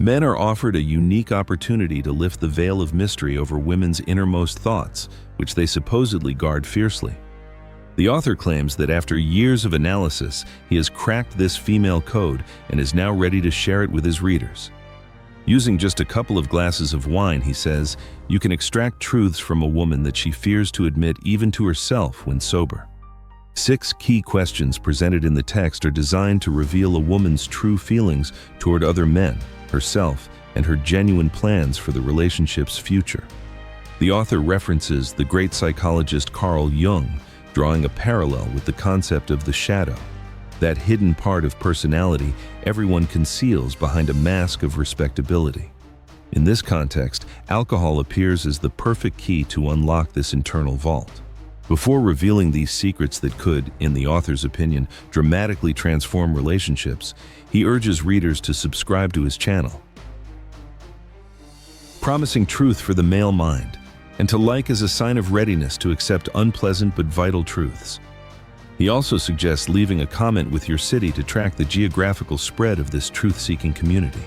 Men are offered a unique opportunity to lift the veil of mystery over women's innermost thoughts, which they supposedly guard fiercely. The author claims that after years of analysis, he has cracked this female code and is now ready to share it with his readers. Using just a couple of glasses of wine, he says, you can extract truths from a woman that she fears to admit even to herself when sober. 6 key questions presented in the text are designed to reveal a woman's true feelings toward other men, herself, and her genuine plans for the relationship's future. The author references the great psychologist Carl Jung, drawing a parallel with the concept of the shadow, that hidden part of personality everyone conceals behind a mask of respectability. In this context, alcohol appears as the perfect key to unlock this internal vault. Before revealing these secrets that could, in the author's opinion, dramatically transform relationships, he urges readers to subscribe to his channel, promising truth for the male mind, and to like as a sign of readiness to accept unpleasant but vital truths. He also suggests leaving a comment with your city to track the geographical spread of this truth-seeking community.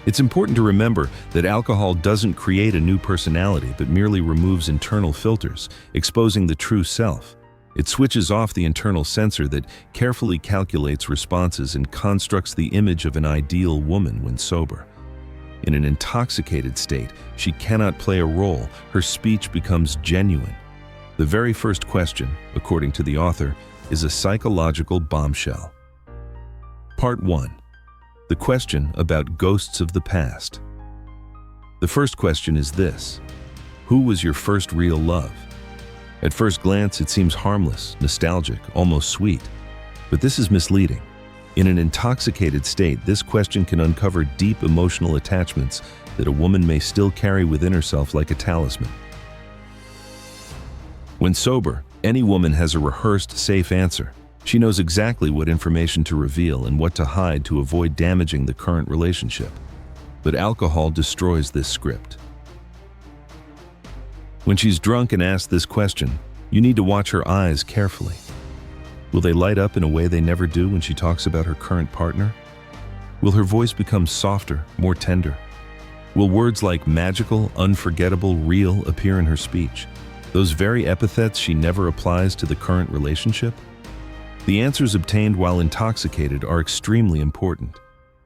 It's important to remember that alcohol doesn't create a new personality but merely removes internal filters, exposing the true self. It switches off the internal censor that carefully calculates responses and constructs the image of an ideal woman when sober. In an intoxicated state, she cannot play a role. Her speech becomes genuine. The very first question, according to the author, is a psychological bombshell. Part 1. The question about ghosts of the past. The first question is this: who was your first real love? At first glance, it seems harmless, nostalgic, almost sweet. But this is misleading. In an intoxicated state, this question can uncover deep emotional attachments that a woman may still carry within herself like a talisman. When sober, any woman has a rehearsed, safe answer. She knows exactly what information to reveal and what to hide to avoid damaging the current relationship. But alcohol destroys this script. When she's drunk and asked this question, you need to watch her eyes carefully. Will they light up in a way they never do when she talks about her current partner? Will her voice become softer, more tender? Will words like magical, unforgettable, real appear in her speech? Those very epithets she never applies to the current relationship? The answers obtained while intoxicated are extremely important.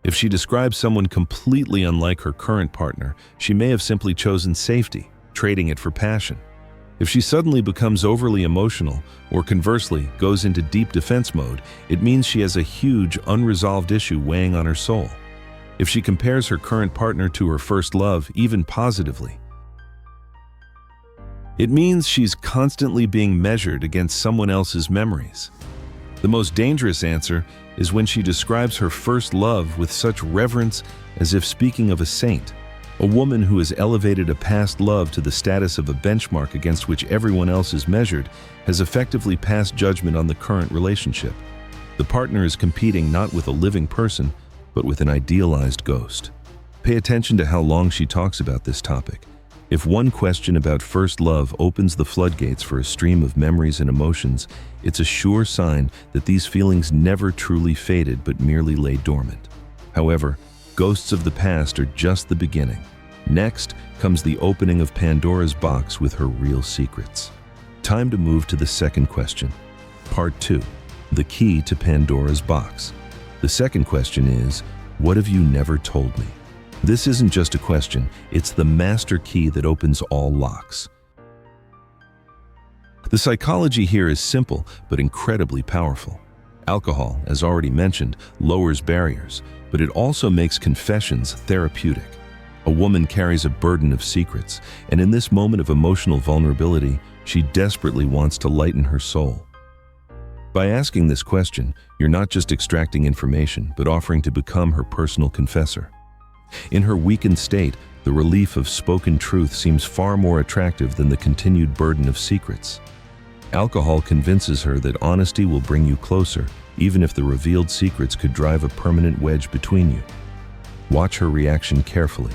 If she describes someone completely unlike her current partner, she may have simply chosen safety, trading it for passion. If she suddenly becomes overly emotional, or conversely, goes into deep defense mode, it means she has a huge, unresolved issue weighing on her soul. If she compares her current partner to her first love, even positively, it means she's constantly being measured against someone else's memories. The most dangerous answer is when she describes her first love with such reverence as if speaking of a saint. A woman who has elevated a past love to the status of a benchmark against which everyone else is measured has effectively passed judgment on the current relationship. The partner is competing not with a living person, but with an idealized ghost. Pay attention to how long she talks about this topic. If one question about first love opens the floodgates for a stream of memories and emotions, it's a sure sign that these feelings never truly faded but merely lay dormant. However, ghosts of the past are just the beginning. Next comes the opening of Pandora's box with her real secrets. Time to move to the second question. Part 2. The key to Pandora's box. The second question is, what have you never told me? This isn't just a question, it's the master key that opens all locks. The psychology here is simple but incredibly powerful. Alcohol, as already mentioned, lowers barriers, but it also makes confessions therapeutic. A woman carries a burden of secrets, and in this moment of emotional vulnerability, she desperately wants to lighten her soul. By asking this question, you're not just extracting information, but offering to become her personal confessor. In her weakened state, the relief of spoken truth seems far more attractive than the continued burden of secrets. Alcohol convinces her that honesty will bring you closer, even if the revealed secrets could drive a permanent wedge between you. Watch her reaction carefully.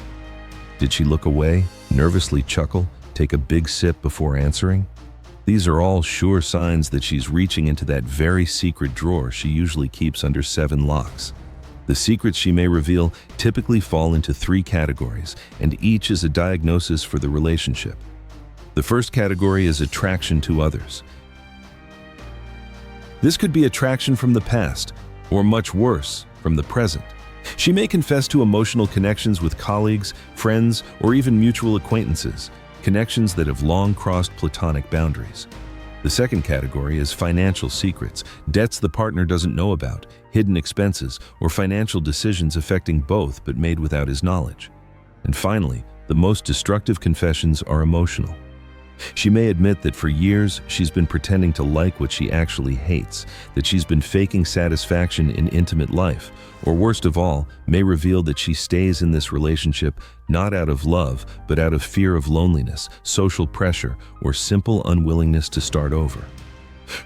Did she look away, nervously chuckle, take a big sip before answering? These are all sure signs that she's reaching into that very secret drawer she usually keeps under 7 locks. The secrets she may reveal typically fall into three categories, and each is a diagnosis for the relationship. The first category is attraction to others. This could be attraction from the past, or much worse, from the present. She may confess to emotional connections with colleagues, friends, or even mutual acquaintances, connections that have long crossed platonic boundaries. The second category is financial secrets, debts the partner doesn't know about, hidden expenses, or financial decisions affecting both but made without his knowledge. And finally, the most destructive confessions are emotional. She may admit that for years she's been pretending to like what she actually hates, that she's been faking satisfaction in intimate life, or worst of all, may reveal that she stays in this relationship not out of love, but out of fear of loneliness, social pressure, or simple unwillingness to start over.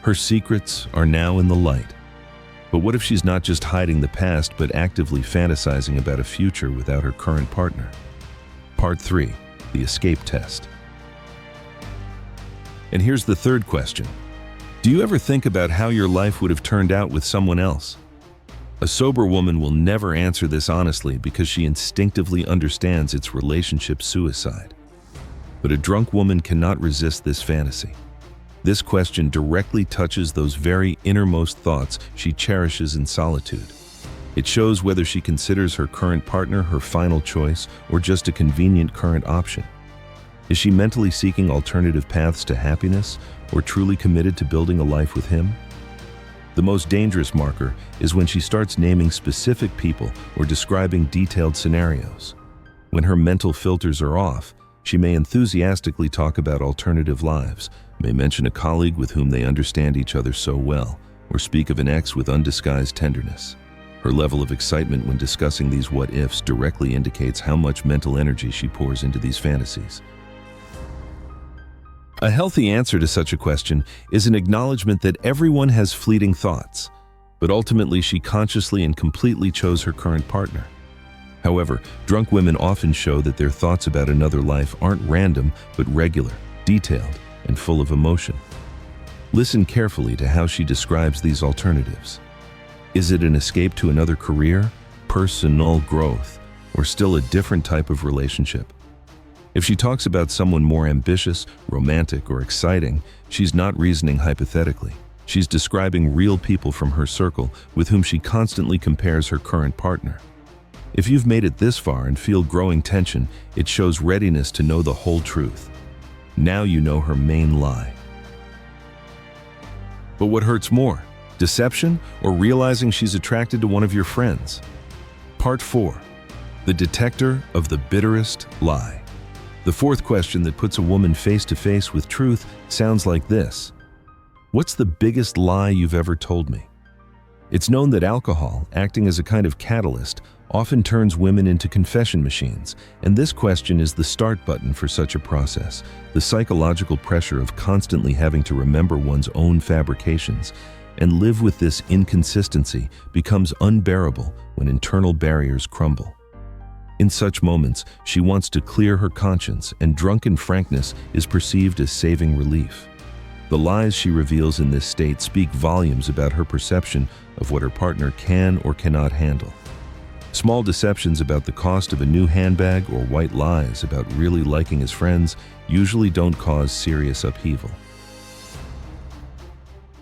Her secrets are now in the light. But what if she's not just hiding the past, but actively fantasizing about a future without her current partner? Part 3. The escape test. And here's the third question. Do you ever think about how your life would have turned out with someone else? A sober woman will never answer this honestly because she instinctively understands it's relationship suicide. But a drunk woman cannot resist this fantasy. This question directly touches those very innermost thoughts she cherishes in solitude. It shows whether she considers her current partner her final choice or just a convenient current option. Is she mentally seeking alternative paths to happiness or truly committed to building a life with him? The most dangerous marker is when she starts naming specific people or describing detailed scenarios. When her mental filters are off, she may enthusiastically talk about alternative lives, may mention a colleague with whom they understand each other so well, or speak of an ex with undisguised tenderness. Her level of excitement when discussing these what-ifs directly indicates how much mental energy she pours into these fantasies. A healthy answer to such a question is an acknowledgement that everyone has fleeting thoughts, but ultimately she consciously and completely chose her current partner. However, drunk women often show that their thoughts about another life aren't random, but regular, detailed, and full of emotion. Listen carefully to how she describes these alternatives. Is it an escape to another career, personal growth, or still a different type of relationship? If she talks about someone more ambitious, romantic, or exciting, she's not reasoning hypothetically. She's describing real people from her circle with whom she constantly compares her current partner. If you've made it this far and feel growing tension, it shows readiness to know the whole truth. Now you know her main lie. But what hurts more? Deception or realizing she's attracted to one of your friends? Part 4. The detector of the bitterest lie. The fourth question that puts a woman face to face with truth sounds like this. What's the biggest lie you've ever told me? It's known that alcohol, acting as a kind of catalyst, often turns women into confession machines, and this question is the start button for such a process. The psychological pressure of constantly having to remember one's own fabrications and live with this inconsistency becomes unbearable when internal barriers crumble. In such moments, she wants to clear her conscience, and drunken frankness is perceived as saving relief. The lies she reveals in this state speak volumes about her perception of what her partner can or cannot handle. Small deceptions about the cost of a new handbag or white lies about really liking his friends usually don't cause serious upheaval.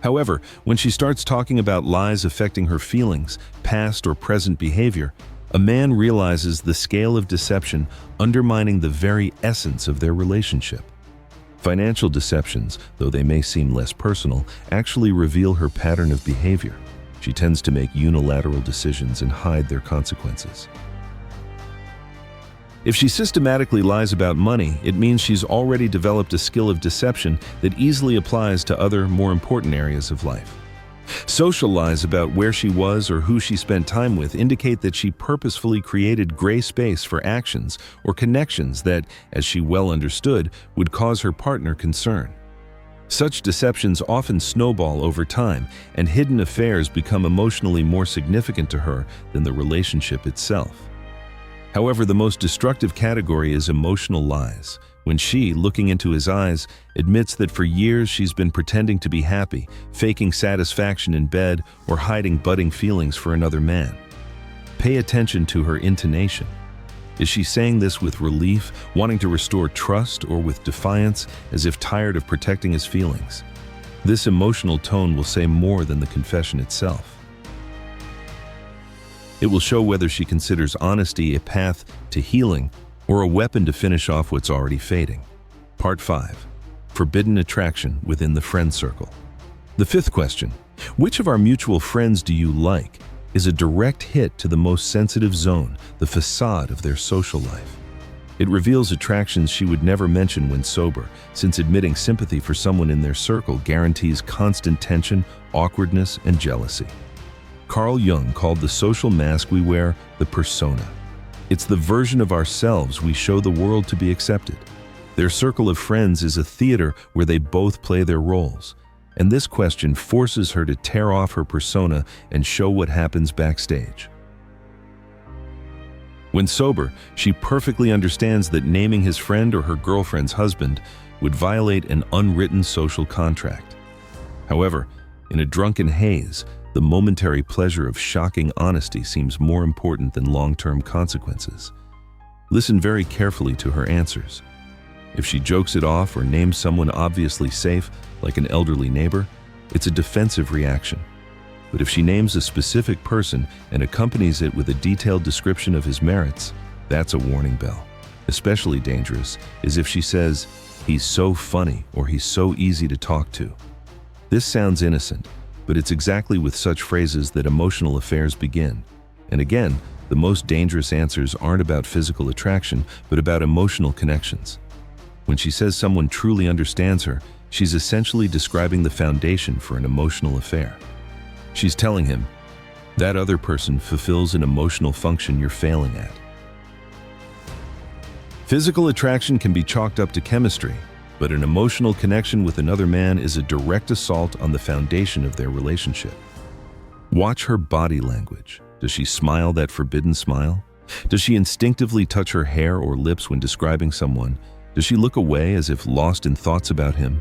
However, when she starts talking about lies affecting her feelings, past or present behavior, a man realizes the scale of deception undermining the very essence of their relationship. Financial deceptions, though they may seem less personal, actually reveal her pattern of behavior. She tends to make unilateral decisions and hide their consequences. If she systematically lies about money, it means she's already developed a skill of deception that easily applies to other, more important areas of life. Social lies about where she was or who she spent time with indicate that she purposefully created gray space for actions or connections that, as she well understood, would cause her partner concern. Such deceptions often snowball over time, and hidden affairs become emotionally more significant to her than the relationship itself. However, the most destructive category is emotional lies, when she, looking into his eyes, admits that for years she's been pretending to be happy, faking satisfaction in bed, or hiding budding feelings for another man. Pay attention to her intonation. Is she saying this with relief, wanting to restore trust, or with defiance, as if tired of protecting his feelings? This emotional tone will say more than the confession itself. It will show whether she considers honesty a path to healing or a weapon to finish off what's already fading. Part 5. Forbidden attraction within the friend circle. The fifth question, which of our mutual friends do you like, is a direct hit to the most sensitive zone, the facade of their social life. It reveals attractions she would never mention when sober, since admitting sympathy for someone in their circle guarantees constant tension, awkwardness, and jealousy. Carl Jung called the social mask we wear the persona. It's the version of ourselves we show the world to be accepted. Their circle of friends is a theater where they both play their roles. And this question forces her to tear off her persona and show what happens backstage. When sober, she perfectly understands that naming his friend or her girlfriend's husband would violate an unwritten social contract. However, in a drunken haze, the momentary pleasure of shocking honesty seems more important than long-term consequences. Listen very carefully to her answers. If she jokes it off or names someone obviously safe, like an elderly neighbor, it's a defensive reaction. But if she names a specific person and accompanies it with a detailed description of his merits, that's a warning bell. Especially dangerous is if she says, "He's so funny" or "He's so easy to talk to." This sounds innocent, but it's exactly with such phrases that emotional affairs begin. And again, the most dangerous answers aren't about physical attraction, but about emotional connections. When she says someone truly understands her, she's essentially describing the foundation for an emotional affair. She's telling him, that other person fulfills an emotional function you're failing at. Physical attraction can be chalked up to chemistry, but an emotional connection with another man is a direct assault on the foundation of their relationship. Watch her body language. Does she smile that forbidden smile? Does she instinctively touch her hair or lips when describing someone? Does she look away as if lost in thoughts about him?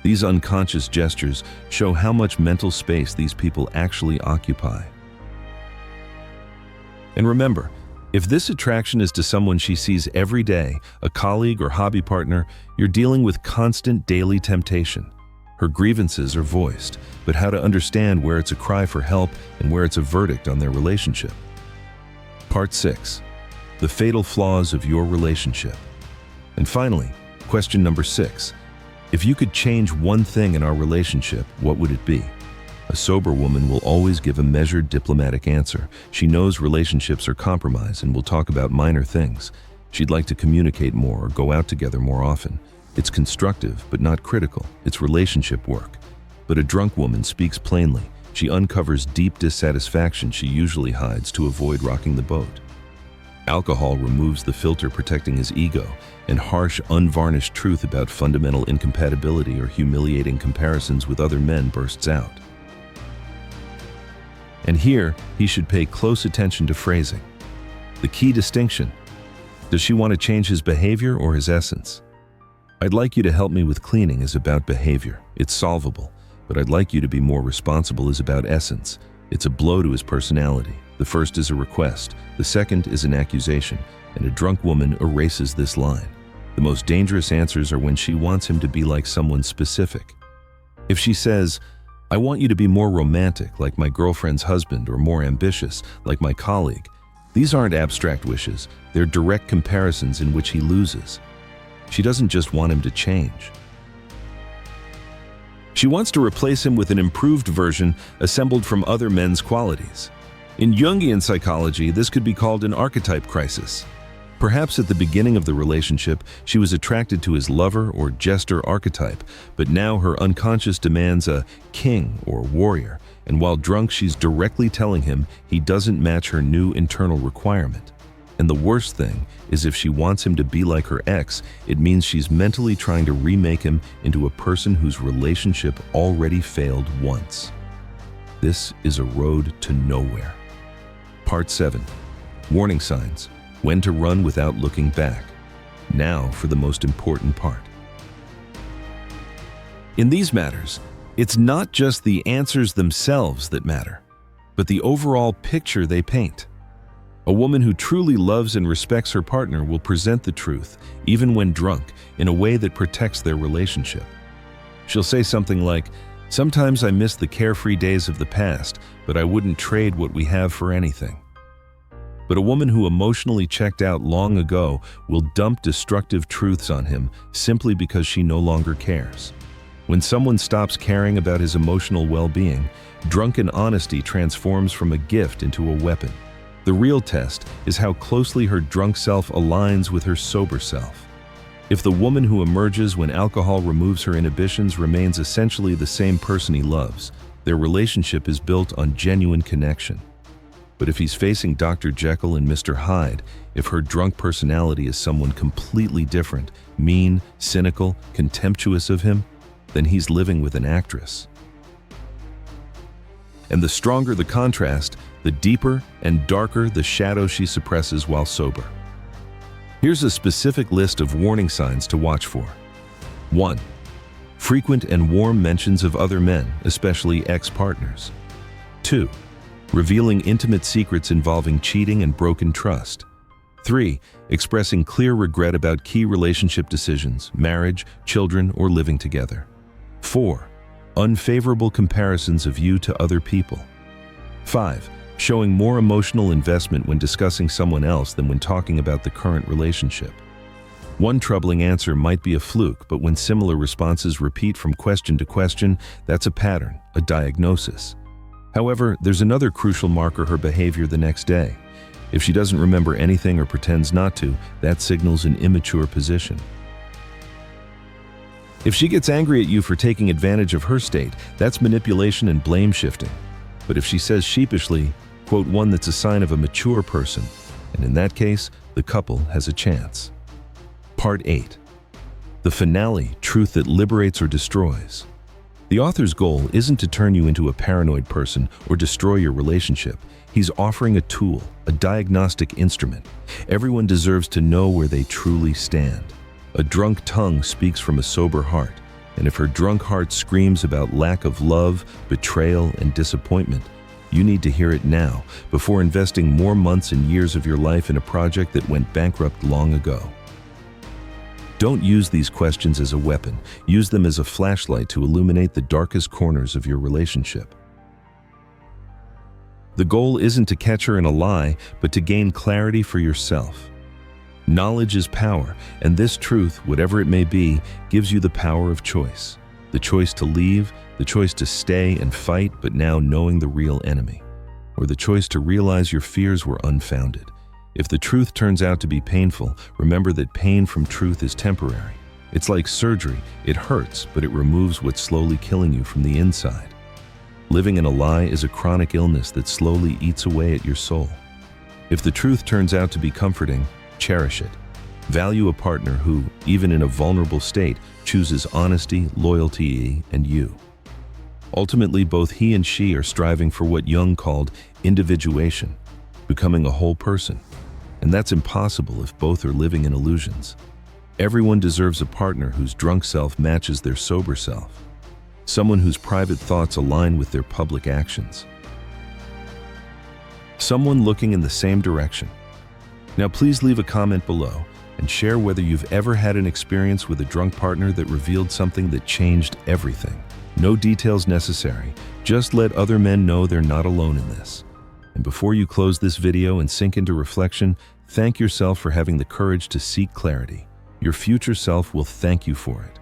These unconscious gestures show how much mental space these people actually occupy. And remember, if this attraction is to someone she sees every day, a colleague or hobby partner, you're dealing with constant daily temptation. Her grievances are voiced, but how to understand where it's a cry for help and where it's a verdict on their relationship. Part 6. The fatal flaws of your relationship. And finally, question number 6. If you could change one thing in our relationship, what would it be? A sober woman will always give a measured, diplomatic answer. She knows relationships are compromise and will talk about minor things. She'd like to communicate more or go out together more often. It's constructive, but not critical. It's relationship work. But a drunk woman speaks plainly. She uncovers deep dissatisfaction she usually hides to avoid rocking the boat. Alcohol removes the filter protecting his ego, and harsh, unvarnished truth about fundamental incompatibility or humiliating comparisons with other men bursts out. And here, he should pay close attention to phrasing. The key distinction: does she want to change his behavior or his essence? "I'd like you to help me with cleaning" is about behavior. It's solvable. But "I'd like you to be more responsible" is about essence. It's a blow to his personality. The first is a request. The second is an accusation. And a drunk woman erases this line. The most dangerous answers are when she wants him to be like someone specific. If she says, "I want you to be more romantic, like my girlfriend's husband," or "more ambitious, like my colleague," these aren't abstract wishes. They're direct comparisons in which he loses. She doesn't just want him to change. She wants to replace him with an improved version assembled from other men's qualities. In Jungian psychology, this could be called an archetype crisis. Perhaps at the beginning of the relationship, she was attracted to his lover or jester archetype, but now her unconscious demands a king or warrior, and while drunk, she's directly telling him he doesn't match her new internal requirement. And the worst thing is, if she wants him to be like her ex, it means she's mentally trying to remake him into a person whose relationship already failed once. This is a road to nowhere. Part 7. Warning signs. When to run without looking back. Now for the most important part. In these matters, it's not just the answers themselves that matter, but the overall picture they paint. A woman who truly loves and respects her partner will present the truth, even when drunk, in a way that protects their relationship. She'll say something like, "Sometimes I miss the carefree days of the past, but I wouldn't trade what we have for anything." But a woman who emotionally checked out long ago will dump destructive truths on him simply because she no longer cares. When someone stops caring about his emotional well-being, drunken honesty transforms from a gift into a weapon. The real test is how closely her drunk self aligns with her sober self. If the woman who emerges when alcohol removes her inhibitions remains essentially the same person he loves, their relationship is built on genuine connection. But if he's facing Dr. Jekyll and Mr. Hyde, if her drunk personality is someone completely different, mean, cynical, contemptuous of him, then he's living with an actress. And the stronger the contrast, the deeper and darker the shadow she suppresses while sober. Here's a specific list of warning signs to watch for. 1. Frequent and warm mentions of other men, especially ex-partners. 2. Revealing intimate secrets involving cheating and broken trust. 3. Expressing clear regret about key relationship decisions, marriage, children, or living together. 4. Unfavorable comparisons of you to other people. 5. Showing more emotional investment when discussing someone else than when talking about the current relationship. One troubling answer might be a fluke, but when similar responses repeat from question to question, that's a pattern, a diagnosis. However, there's another crucial marker: her behavior the next day. If she doesn't remember anything or pretends not to, that signals an immature position. If she gets angry at you for taking advantage of her state, that's manipulation and blame shifting. But if she says sheepishly, quote, "one that's a sign of a mature person," and in that case, the couple has a chance. Part 8. The finale, truth that liberates or destroys. The author's goal isn't to turn you into a paranoid person or destroy your relationship. He's offering a tool, a diagnostic instrument. Everyone deserves to know where they truly stand. A drunk tongue speaks from a sober heart, and if her drunk heart screams about lack of love, betrayal, and disappointment, you need to hear it now, before investing more months and years of your life in a project that went bankrupt long ago. Don't use these questions as a weapon. Use them as a flashlight to illuminate the darkest corners of your relationship. The goal isn't to catch her in a lie, but to gain clarity for yourself. Knowledge is power, and this truth, whatever it may be, gives you the power of choice. The choice to leave, the choice to stay and fight but now knowing the real enemy, or the choice to realize your fears were unfounded. If the truth turns out to be painful, remember that pain from truth is temporary. It's like surgery. It hurts, but it removes what's slowly killing you from the inside. Living in a lie is a chronic illness that slowly eats away at your soul. If the truth turns out to be comforting, cherish it. Value a partner who, even in a vulnerable state, chooses honesty, loyalty, and you. Ultimately, both he and she are striving for what Jung called individuation, becoming a whole person. And that's impossible if both are living in illusions. Everyone deserves a partner whose drunk self matches their sober self, someone whose private thoughts align with their public actions, someone looking in the same direction. Now please leave a comment below and share whether you've ever had an experience with a drunk partner that revealed something that changed everything. No details necessary, just let other men know they're not alone in this. And before you close this video and sink into reflection, thank yourself for having the courage to seek clarity. Your future self will thank you for it.